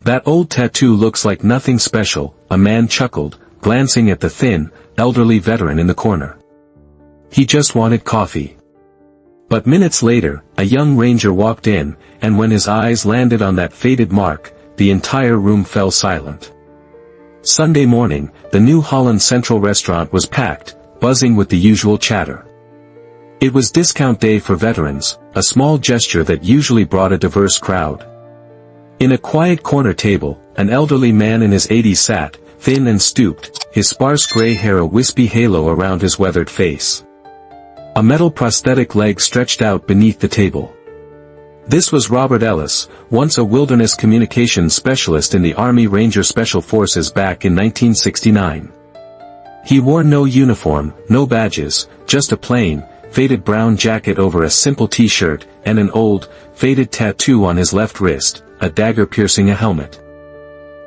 "That old tattoo looks like nothing special," a man chuckled, glancing at the thin, elderly veteran in the corner. "He just wanted coffee." But minutes later, a young ranger walked in, and when his eyes landed on that faded mark, the entire room fell silent. Sunday morning, the New Holland Central restaurant was packed, buzzing with the usual chatter. It was discount day for veterans, a small gesture that usually brought a diverse crowd. In a quiet corner table, an elderly man in his 80s sat, thin and stooped, his sparse gray hair a wispy halo around his weathered face. A metal prosthetic leg stretched out beneath the table. This was Robert Ellis, once a wilderness communications specialist in the Army Ranger Special Forces back in 1969. He wore no uniform, no badges, just a plain, faded brown jacket over a simple t-shirt, and an old, faded tattoo on his left wrist, a dagger piercing a helmet.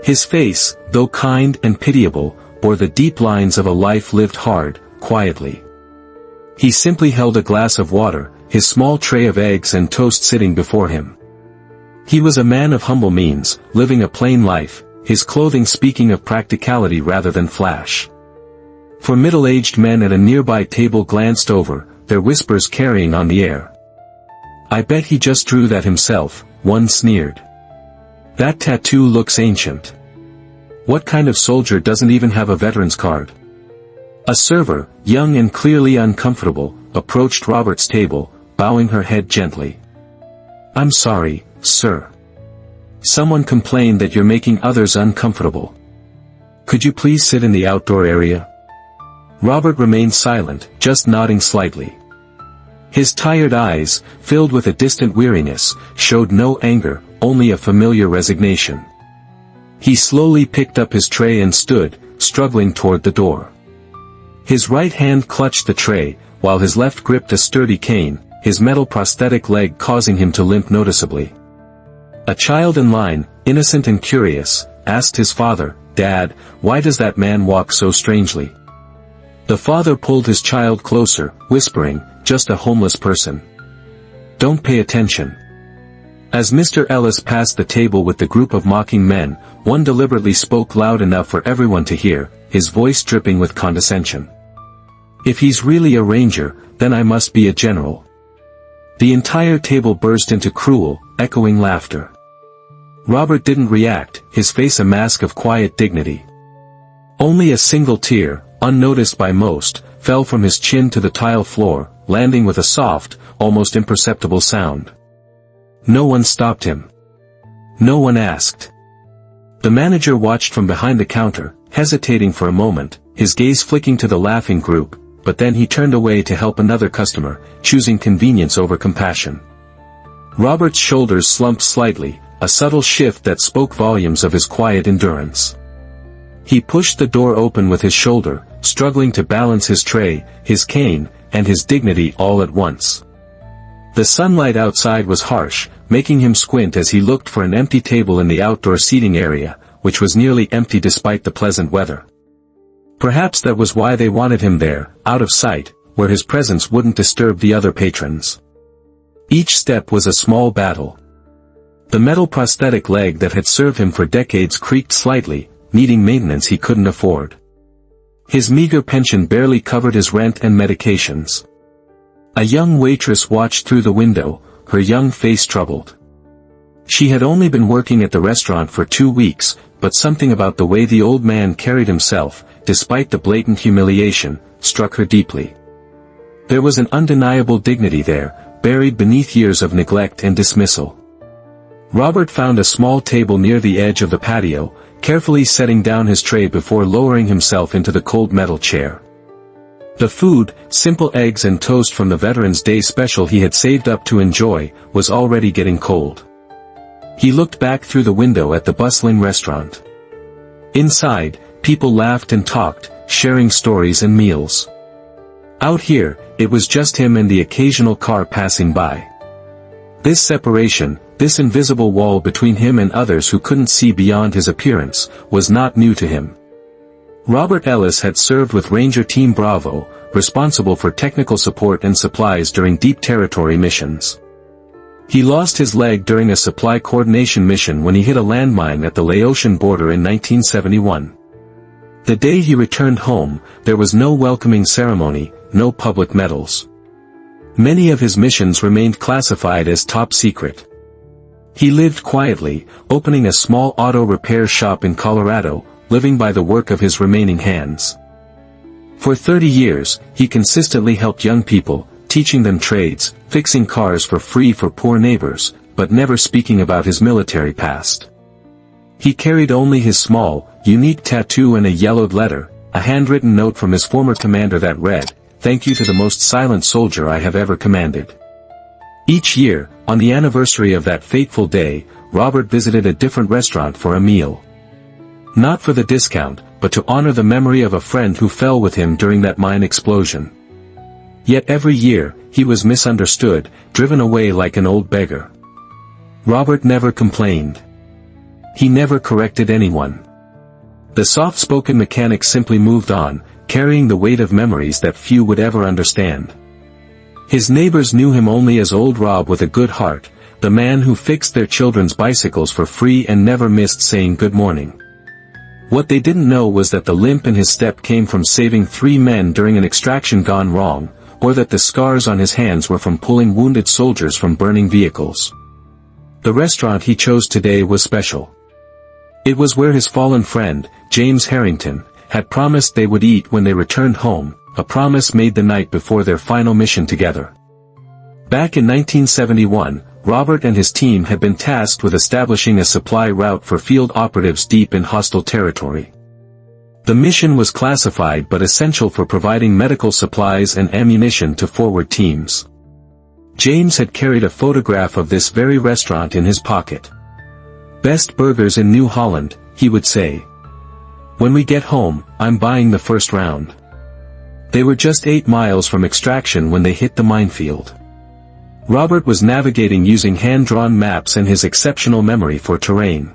His face, though kind and pitiable, bore the deep lines of a life lived hard, quietly. He simply held a glass of water, his small tray of eggs and toast sitting before him. He was a man of humble means, living a plain life, his clothing speaking of practicality rather than flash. For middle-aged men at a nearby table glanced over, their whispers carrying on the air. "I bet he just drew that himself," one sneered. "That tattoo looks ancient. What kind of soldier doesn't even have a veteran's card?" A server, young and clearly uncomfortable, approached Robert's table, bowing her head gently. "I'm sorry, sir. Someone complained that you're making others uncomfortable. Could you please sit in the outdoor area?" Robert remained silent, just nodding slightly. His tired eyes, filled with a distant weariness, showed no anger, only a familiar resignation. He slowly picked up his tray and stood, struggling toward the door. His right hand clutched the tray, while his left gripped a sturdy cane, his metal prosthetic leg causing him to limp noticeably. A child in line, innocent and curious, asked his father, "Dad, why does that man walk so strangely?" The father pulled his child closer, whispering, "Just a homeless person. Don't pay attention." As Mr. Ellis passed the table with the group of mocking men, one deliberately spoke loud enough for everyone to hear, his voice dripping with condescension. "If he's really a ranger, then I must be a general." The entire table burst into cruel, echoing laughter. Robert didn't react, his face a mask of quiet dignity. Only a single tear, unnoticed by most, fell from his chin to the tile floor, landing with a soft, almost imperceptible sound. No one stopped him. No one asked. The manager watched from behind the counter, hesitating for a moment, his gaze flicking to the laughing group, but then he turned away to help another customer, choosing convenience over compassion. Robert's shoulders slumped slightly, a subtle shift that spoke volumes of his quiet endurance. He pushed the door open with his shoulder, struggling to balance his tray, his cane, and his dignity all at once. The sunlight outside was harsh, making him squint as he looked for an empty table in the outdoor seating area, which was nearly empty despite the pleasant weather. Perhaps that was why they wanted him there, out of sight, where his presence wouldn't disturb the other patrons. Each step was a small battle. The metal prosthetic leg that had served him for decades creaked slightly, needing maintenance he couldn't afford. His meager pension barely covered his rent and medications. A young waitress watched through the window, her young face troubled. She had only been working at the restaurant for 2 weeks, but something about the way the old man carried himself, despite the blatant humiliation, struck her deeply. There was an undeniable dignity there, buried beneath years of neglect and dismissal. Robert found a small table near the edge of the patio, carefully setting down his tray before lowering himself into the cold metal chair. The food, simple eggs and toast from the Veterans Day special he had saved up to enjoy, was already getting cold. He looked back through the window at the bustling restaurant. Inside, people laughed and talked, sharing stories and meals. Out here, it was just him and the occasional car passing by. This separation, this invisible wall between him and others who couldn't see beyond his appearance, was not new to him. Robert Ellis had served with Ranger Team Bravo, responsible for technical support and supplies during deep territory missions. He lost his leg during a supply coordination mission when he hit a landmine at the Laotian border in 1971. The day he returned home, there was no welcoming ceremony, no public medals. Many of his missions remained classified as top secret. He lived quietly, opening a small auto repair shop in Colorado, living by the work of his remaining hands. For 30 years, he consistently helped young people, teaching them trades, fixing cars for free for poor neighbors, but never speaking about his military past. He carried only his small, unique tattoo and a yellowed letter, a handwritten note from his former commander that read, "Thank you to the most silent soldier I have ever commanded." Each year, on the anniversary of that fateful day, Robert visited a different restaurant for a meal. Not for the discount, but to honor the memory of a friend who fell with him during that mine explosion. Yet every year, he was misunderstood, driven away like an old beggar. Robert never complained. He never corrected anyone. The soft-spoken mechanic simply moved on, carrying the weight of memories that few would ever understand. His neighbors knew him only as Old Rob with a good heart, the man who fixed their children's bicycles for free and never missed saying good morning. What they didn't know was that the limp in his step came from saving 3 men during an extraction gone wrong, or that the scars on his hands were from pulling wounded soldiers from burning vehicles. The restaurant he chose today was special. It was where his fallen friend, James Harrington, had promised they would eat when they returned home, a promise made the night before their final mission together. Back in 1971, Robert and his team had been tasked with establishing a supply route for field operatives deep in hostile territory. The mission was classified but essential for providing medical supplies and ammunition to forward teams. James had carried a photograph of this very restaurant in his pocket. "Best burgers in New Holland," he would say. "When we get home, I'm buying the first round." They were just 8 miles from extraction when they hit the minefield. Robert was navigating using hand-drawn maps and his exceptional memory for terrain.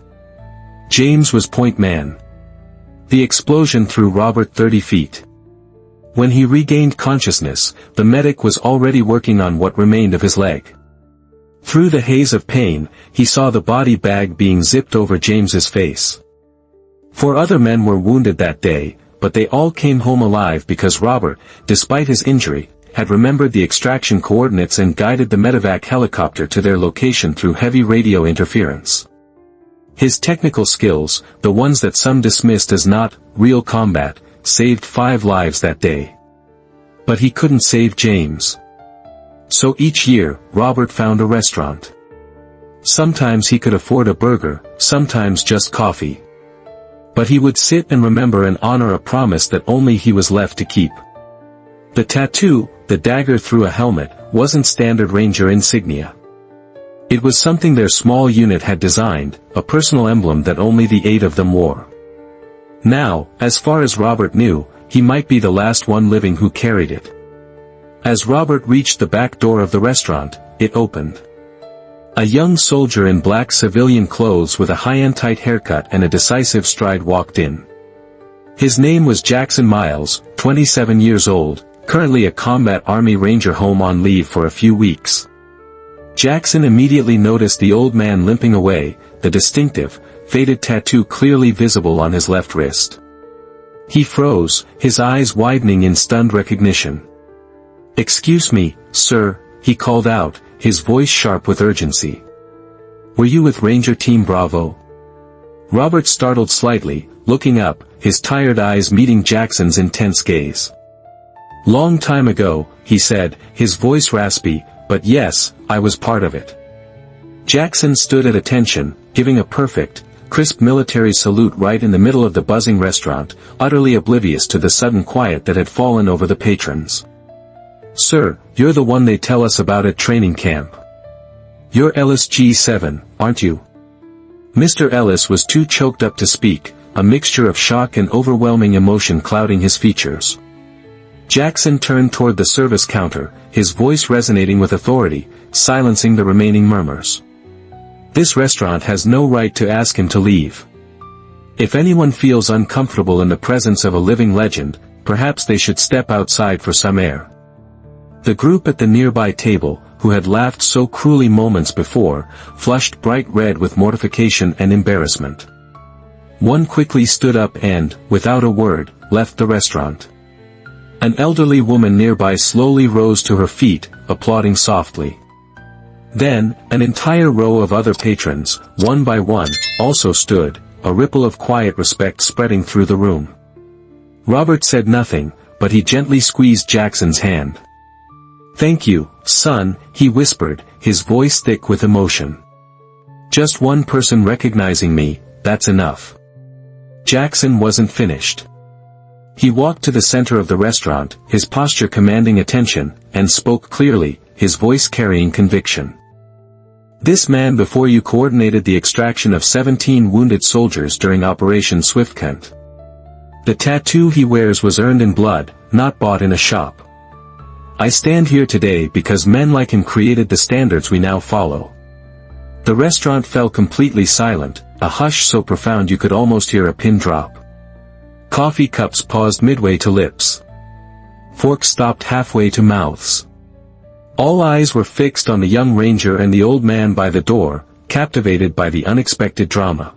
James was point man. The explosion threw Robert 30 feet. When he regained consciousness, the medic was already working on what remained of his leg. Through the haze of pain, he saw the body bag being zipped over James's face. 4 other men were wounded that day, but they all came home alive because Robert, despite his injury, had remembered the extraction coordinates and guided the medevac helicopter to their location through heavy radio interference. His technical skills, the ones that some dismissed as not real combat, saved 5 lives that day. But he couldn't save James. So each year, Robert found a restaurant. Sometimes he could afford a burger, sometimes just coffee. But he would sit and remember and honor a promise that only he was left to keep. The tattoo, the dagger through a helmet, wasn't standard Ranger insignia. It was something their small unit had designed, a personal emblem that only the 8 of them wore. Now, as far as Robert knew, he might be the last one living who carried it. As Robert reached the back door of the restaurant, it opened. A young soldier in black civilian clothes with a high-end tight haircut and a decisive stride walked in. His name was Jackson Miles, 27 years old, currently a combat Army Ranger home on leave for a few weeks. Jackson immediately noticed the old man limping away, the distinctive, faded tattoo clearly visible on his left wrist. He froze, his eyes widening in stunned recognition. "Excuse me, sir," he called out, his voice sharp with urgency. "Were you with Ranger Team Bravo?" Robert startled slightly, looking up, his tired eyes meeting Jackson's intense gaze. "Long time ago," he said, his voice raspy, "but yes, I was part of it." Jackson stood at attention, giving a perfect, crisp military salute right in the middle of the buzzing restaurant, utterly oblivious to the sudden quiet that had fallen over the patrons. "Sir, you're the one they tell us about at training camp. You're Ellis G7, aren't you?" Mr. Ellis was too choked up to speak, a mixture of shock and overwhelming emotion clouding his features. Jackson turned toward the service counter, his voice resonating with authority, silencing the remaining murmurs. "This restaurant has no right to ask him to leave. If anyone feels uncomfortable in the presence of a living legend, perhaps they should step outside for some air." The group at the nearby table, who had laughed so cruelly moments before, flushed bright red with mortification and embarrassment. One quickly stood up and, without a word, left the restaurant. An elderly woman nearby slowly rose to her feet, applauding softly. Then, an entire row of other patrons, one by one, also stood, a ripple of quiet respect spreading through the room. Robert said nothing, but he gently squeezed Jackson's hand. "Thank you, son," he whispered, his voice thick with emotion. "Just one person recognizing me, that's enough." Jackson wasn't finished. He walked to the center of the restaurant, his posture commanding attention, and spoke clearly, his voice carrying conviction. "This man before you coordinated the extraction of 17 wounded soldiers during Operation Swiftcunt. The tattoo he wears was earned in blood, not bought in a shop. I stand here today because men like him created the standards we now follow." The restaurant fell completely silent, a hush so profound you could almost hear a pin drop. Coffee cups paused midway to lips. Forks stopped halfway to mouths. All eyes were fixed on the young ranger and the old man by the door, captivated by the unexpected drama.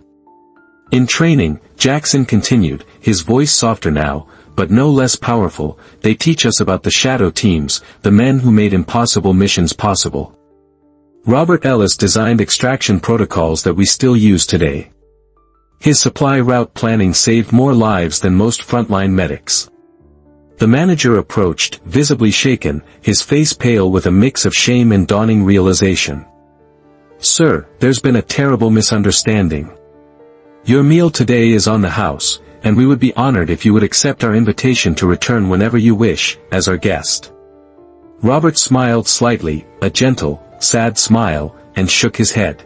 "In training," Jackson continued, his voice softer now, but no less powerful, "they teach us about the shadow teams, the men who made impossible missions possible. Robert Ellis designed extraction protocols that we still use today. His supply route planning saved more lives than most frontline medics." The manager approached, visibly shaken, his face pale with a mix of shame and dawning realization. "Sir, there's been a terrible misunderstanding. Your meal today is on the house, and we would be honored if you would accept our invitation to return whenever you wish, as our guest." Robert smiled slightly, a gentle, sad smile, and shook his head.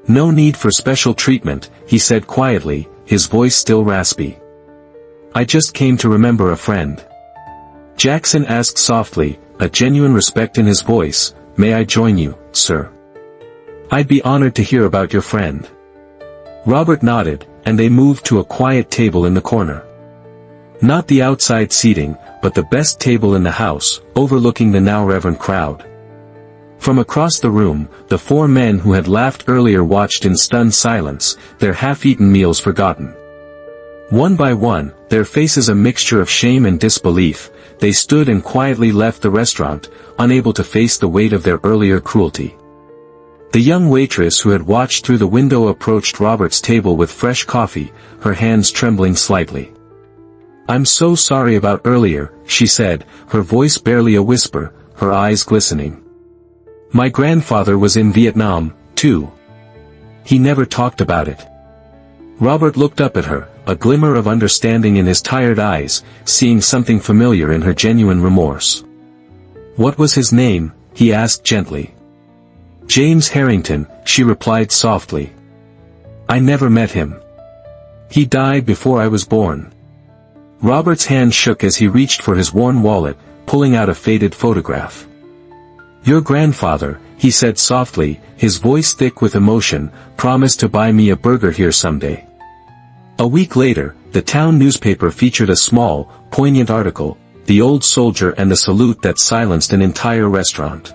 "No need for special treatment," he said quietly, his voice still raspy. "I just came to remember a friend." Jackson asked softly, a genuine respect in his voice, "May I join you, sir? I'd be honored to hear about your friend." Robert nodded, and they moved to a quiet table in the corner. Not the outside seating, but the best table in the house, overlooking the now reverent crowd. From across the room, the four men who had laughed earlier watched in stunned silence, their half-eaten meals forgotten. One by one, their faces a mixture of shame and disbelief, they stood and quietly left the restaurant, unable to face the weight of their earlier cruelty. The young waitress who had watched through the window approached Robert's table with fresh coffee, her hands trembling slightly. "I'm so sorry about earlier," she said, her voice barely a whisper, her eyes glistening. "My grandfather was in Vietnam, too. He never talked about it." Robert looked up at her, a glimmer of understanding in his tired eyes, seeing something familiar in her genuine remorse. "What was his name?" he asked gently. "James Harrington," she replied softly. "I never met him. He died before I was born." Robert's hand shook as he reached for his worn wallet, pulling out a faded photograph. "Your grandfather," he said softly, his voice thick with emotion, "promised to buy me a burger here someday." A week later, the town newspaper featured a small, poignant article, "The Old Soldier and the Salute That Silenced an Entire Restaurant."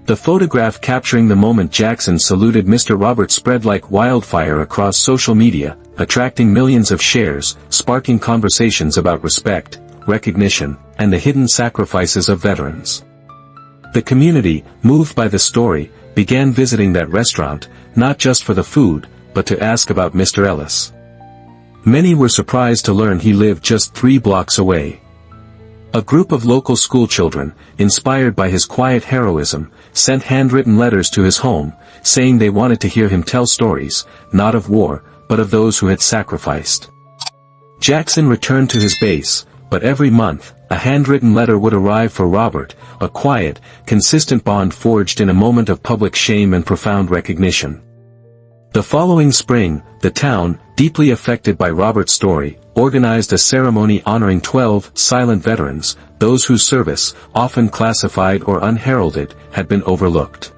The photograph capturing the moment Jackson saluted Mr. Robert spread like wildfire across social media, attracting millions of shares, sparking conversations about respect, recognition, and the hidden sacrifices of veterans. The community, moved by the story, began visiting that restaurant, not just for the food, but to ask about Mr. Ellis. Many were surprised to learn he lived just 3 blocks away. A group of local schoolchildren, inspired by his quiet heroism, sent handwritten letters to his home, saying they wanted to hear him tell stories, not of war, but of those who had sacrificed. Jackson returned to his base, but every month, a handwritten letter would arrive for Robert, a quiet, consistent bond forged in a moment of public shame and profound recognition. The following spring, the town, deeply affected by Robert's story, organized a ceremony honoring 12 silent veterans, those whose service, often classified or unheralded, had been overlooked.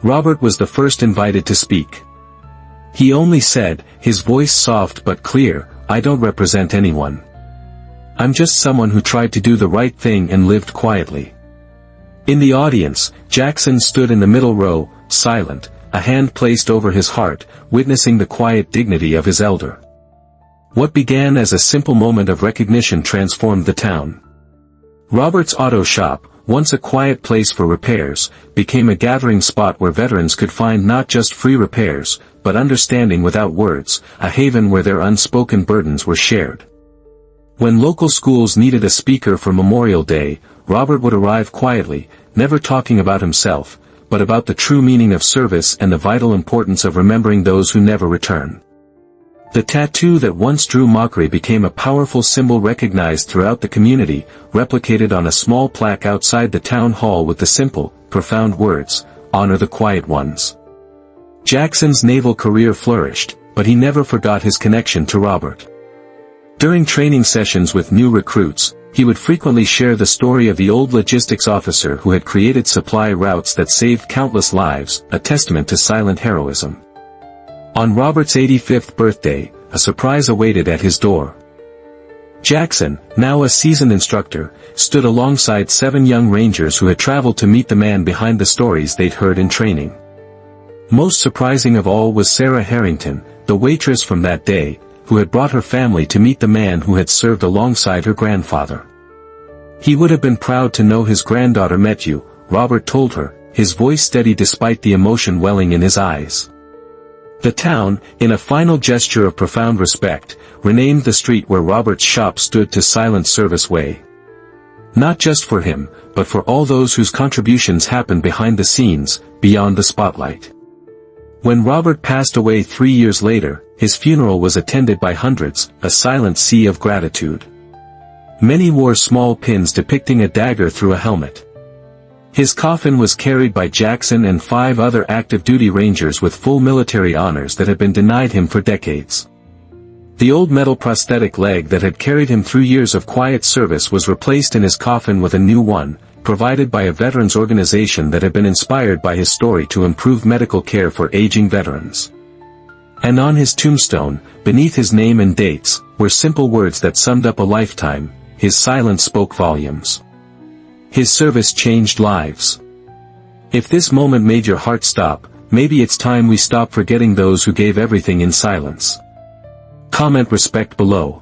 Robert was the first invited to speak. He only said, his voice soft but clear, "I don't represent anyone. I'm just someone who tried to do the right thing and lived quietly." In the audience, Jackson stood in the middle row, silent, a hand placed over his heart, witnessing the quiet dignity of his elder. What began as a simple moment of recognition transformed the town. Robert's auto shop, once a quiet place for repairs, became a gathering spot where veterans could find not just free repairs, but understanding without words, a haven where their unspoken burdens were shared. When local schools needed a speaker for Memorial Day, Robert would arrive quietly, never talking about himself, but about the true meaning of service and the vital importance of remembering those who never return. The tattoo that once drew mockery became a powerful symbol recognized throughout the community, replicated on a small plaque outside the town hall with the simple, profound words, "Honor the quiet ones." Jackson's naval career flourished, but he never forgot his connection to Robert. During training sessions with new recruits, he would frequently share the story of the old logistics officer who had created supply routes that saved countless lives, a testament to silent heroism. On Robert's 85th birthday, a surprise awaited at his door. Jackson, now a seasoned instructor, stood alongside 7 young Rangers who had traveled to meet the man behind the stories they'd heard in training. Most surprising of all was Sarah Harrington, the waitress from that day, who had brought her family to meet the man who had served alongside her grandfather. "He would have been proud to know his granddaughter met you," Robert told her, his voice steady despite the emotion welling in his eyes. The town, in a final gesture of profound respect, renamed the street where Robert's shop stood to Silent Service Way. Not just for him, but for all those whose contributions happened behind the scenes, beyond the spotlight. When Robert passed away 3 years later, his funeral was attended by hundreds, a silent sea of gratitude. Many wore small pins depicting a dagger through a helmet. His coffin was carried by Jackson and 5 other active-duty Rangers with full military honors that had been denied him for decades. The old metal prosthetic leg that had carried him through years of quiet service was replaced in his coffin with a new one, provided by a veterans organization that had been inspired by his story to improve medical care for aging veterans. And on his tombstone, beneath his name and dates, were simple words that summed up a lifetime. His silence spoke volumes. His service changed lives. If this moment made your heart stop, maybe it's time we stop forgetting those who gave everything in silence. Comment respect below.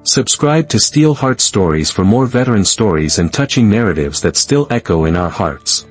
Subscribe to Steel Heart Stories for more veteran stories and touching narratives that still echo in our hearts.